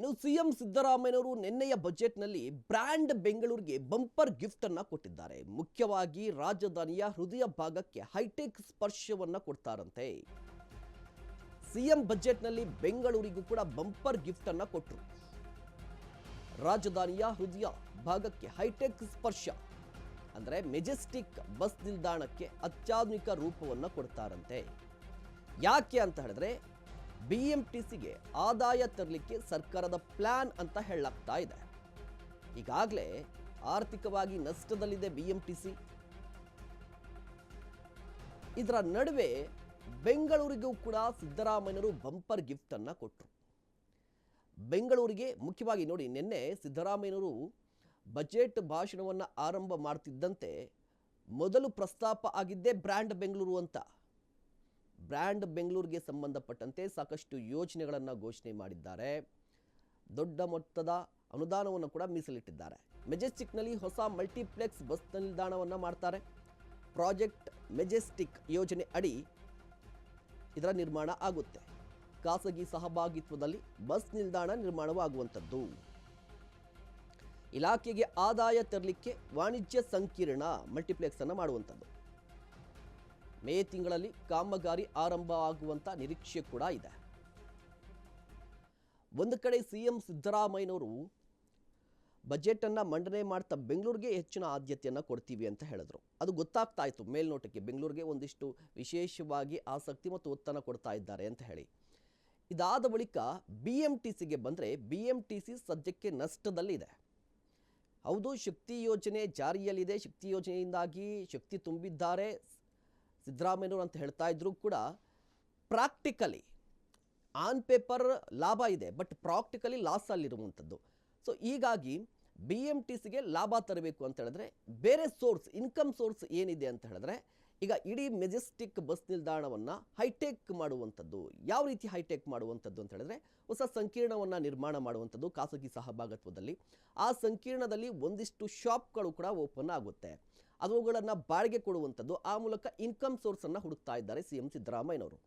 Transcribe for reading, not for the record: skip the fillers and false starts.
ಇನ್ನು ಸಿಎಂ ಸಿದ್ದರಾಮಯ್ಯನವರು ನಿನ್ನೆಯ ಬಜೆಟ್ನಲ್ಲಿ ಬ್ರ್ಯಾಂಡ್ ಬೆಂಗಳೂರಿಗೆ ಬಂಪರ್ ಗಿಫ್ಟ್ ಅನ್ನು ಕೊಟ್ಟಿದ್ದಾರೆ. ಮುಖ್ಯವಾಗಿ ರಾಜಧಾನಿಯ ಹೃದಯ ಭಾಗಕ್ಕೆ ಹೈಟೆಕ್ ಸ್ಪರ್ಶವನ್ನ ಕೊಡ್ತಾರಂತೆ. ಸಿಎಂ ಬಜೆಟ್ನಲ್ಲಿ ಬೆಂಗಳೂರಿಗೂ ಕೂಡ ಬಂಪರ್ ಗಿಫ್ಟ್ ಅನ್ನು ಕೊಟ್ಟರು. ರಾಜಧಾನಿಯ ಹೃದಯ ಭಾಗಕ್ಕೆ ಹೈಟೆಕ್ ಸ್ಪರ್ಶ ಅಂದರೆ ಮೆಜೆಸ್ಟಿಕ್ ಬಸ್ ನಿಲ್ದಾಣಕ್ಕೆ ಅತ್ಯಾಧುನಿಕ ರೂಪವನ್ನು ಕೊಡ್ತಾರಂತೆ. ಯಾಕೆ ಅಂತ ಹೇಳಿದ್ರೆ ಬಿಎಂಟಿಸಿಗೆ ಆದಾಯ ತರಲಿಕ್ಕೆ ಸರ್ಕಾರದ ಪ್ಲಾನ್ ಅಂತ ಹೇಳಲಾಗ್ತಾ ಇದೆ. ಈಗಾಗಲೇ ಆರ್ಥಿಕವಾಗಿ ನಷ್ಟದಲ್ಲಿದೆ ಬಿಎಂಟಿಸಿ. ಇದರ ನಡುವೆ ಬೆಂಗಳೂರಿಗೂ ಕೂಡ ಸಿದ್ದರಾಮಯ್ಯನವರು ಬಂಪರ್ ಗಿಫ್ಟ್ ಅನ್ನ ಕೊಟ್ಟರು. ಬೆಂಗಳೂರಿಗೆ ಮುಖ್ಯವಾಗಿ ನೋಡಿ, ನಿನ್ನೆ ಸಿದ್ದರಾಮಯ್ಯನವರು ಬಜೆಟ್ ಭಾಷಣವನ್ನು ಆರಂಭ ಮಾಡ್ತಿದ್ದಂತೆ ಮೊದಲು ಪ್ರಸ್ತಾಪ ಆಗಿದ್ದೇ ಬ್ರ್ಯಾಂಡ್ ಬೆಂಗಳೂರು ಅಂತ. ಬ್ರ್ಯಾಂಡ್ ಬೆಂಗಳೂರಿಗೆ ಸಂಬಂಧಪಟ್ಟಂತೆ ಸಾಕಷ್ಟು ಯೋಜನೆಗಳನ್ನು ಘೋಷಣೆ ಮಾಡಿದ್ದಾರೆ. ದೊಡ್ಡ ಮೊತ್ತದ ಅನುದಾನವನ್ನು ಕೂಡ ಮೀಸಲಿಟ್ಟಿದ್ದಾರೆ. ಮೆಜೆಸ್ಟಿಕ್ನಲ್ಲಿ ಹೊಸ ಮಲ್ಟಿಪ್ಲೆಕ್ಸ್ ಬಸ್ ನಿಲ್ದಾಣವನ್ನು ಮಾಡ್ತಾರೆ. ಪ್ರಾಜೆಕ್ಟ್ ಮೆಜೆಸ್ಟಿಕ್ ಯೋಜನೆ ಅಡಿ ಇದರ ನಿರ್ಮಾಣ ಆಗುತ್ತೆ. ಖಾಸಗಿ ಸಹಭಾಗಿತ್ವದಲ್ಲಿ ಬಸ್ ನಿಲ್ದಾಣ ನಿರ್ಮಾಣವಾಗುವಂಥದ್ದು. ಇಲಾಖೆಗೆ ಆದಾಯ ತರಲಿಕ್ಕೆ ವಾಣಿಜ್ಯ ಸಂಕೀರ್ಣ ಮಲ್ಟಿಪ್ಲೆಕ್ಸ್ ಅನ್ನು ಮಾಡುವಂಥದ್ದು. ಮೇ ತಿಂಗಳಲ್ಲಿ ಕಾಮಗಾರಿ ಆರಂಭ ಆಗುವಂತ ನಿರೀಕ್ಷೆ ಕೂಡ ಇದೆ. ಒಂದು ಕಡೆ ಸಿಎಂ ಸಿದ್ದರಾಮಯ್ಯನವರು ಬಜೆಟ್ ಅನ್ನ ಮಂಡನೆ ಮಾಡ್ತಾ ಬೆಂಗಳೂರಿಗೆ ಹೆಚ್ಚಿನ ಆದ್ಯತೆಯನ್ನು ಕೊಡ್ತೀವಿ ಅಂತ ಹೇಳಿದ್ರು. ಅದು ಗೊತ್ತಾಗ್ತಾ ಇತ್ತು ಮೇಲ್ನೋಟಕ್ಕೆ, ಬೆಂಗಳೂರಿಗೆ ಒಂದಿಷ್ಟು ವಿಶೇಷವಾಗಿ ಆಸಕ್ತಿ ಮತ್ತು ಒತ್ತನ್ನು ಕೊಡ್ತಾ ಇದ್ದಾರೆ ಅಂತ ಹೇಳಿ. ಇದಾದ ಬಳಿಕ ಬಿಎಂಟಿಸಿಗೆ ಬಂದರೆ ಬಿಎಂಟಿಸಿ ಸದ್ಯಕ್ಕೆ ನಷ್ಟದಲ್ಲಿದೆ. ಹೌದು, ಶಕ್ತಿ ಯೋಜನೆ ಜಾರಿಯಲ್ಲಿದೆ. ಶಕ್ತಿ ಯೋಜನೆಯಿಂದಾಗಿ ಶಕ್ತಿ ತುಂಬಿದ್ದಾರೆ ಸಿದ್ದರಾಮಯ್ಯನವರು ಅಂತ ಹೇಳ್ತಾ ಇದ್ರು ಕೂಡ ಪ್ರಾಕ್ಟಿಕಲಿ ಆನ್ ಪೇಪರ್ ಲಾಭ ಇದೆ, ಬಟ್ ಪ್ರಾಕ್ಟಿಕಲಿ ಲಾಸ್ ಅಲ್ಲಿರುವಂಥದ್ದು. ಸೊ ಹೀಗಾಗಿ ಬಿಎಂಟಿಸಿಗೆ ಲಾಭ ತರಬೇಕು ಅಂತ ಹೇಳಿದ್ರೆ ಬೇರೆ ಸೋರ್ಸ್, ಇನ್ಕಮ್ ಸೋರ್ಸ್ ಏನಿದೆ ಅಂತ ಹೇಳಿದ್ರೆ ಈಗ ಇಡೀ ಮೆಜೆಸ್ಟಿಕ್ ಬಸ್ ನಿಲ್ದಾಣವನ್ನು ಹೈಟೆಕ್ ಮಾಡುವಂಥದ್ದು. ಯಾವ ರೀತಿ ಹೈಟೆಕ್ ಮಾಡುವಂಥದ್ದು ಅಂತ ಹೇಳಿದ್ರೆ ಹೊಸ ಸಂಕೀರ್ಣವನ್ನು ನಿರ್ಮಾಣ ಮಾಡುವಂಥದ್ದು ಖಾಸಗಿ ಸಹಭಾಗಿತ್ವದಲ್ಲಿ. ಆ ಸಂಕೀರ್ಣದಲ್ಲಿ ಒಂದಿಷ್ಟು ಶಾಪ್ಗಳು ಕೂಡ ಓಪನ್ ಆಗುತ್ತೆ. ಅವುಗಳನ್ನು ಬಾಡಿಗೆ ಕೊಡುವಂಥದ್ದು. ಆ ಮೂಲಕ ಇನ್ಕಮ್ ಸೋರ್ಸನ್ನು ಹುಡುಕ್ತಾ ಇದ್ದಾರೆ ಸಿಎಂ ಸಿದ್ದರಾಮಯ್ಯನವರು.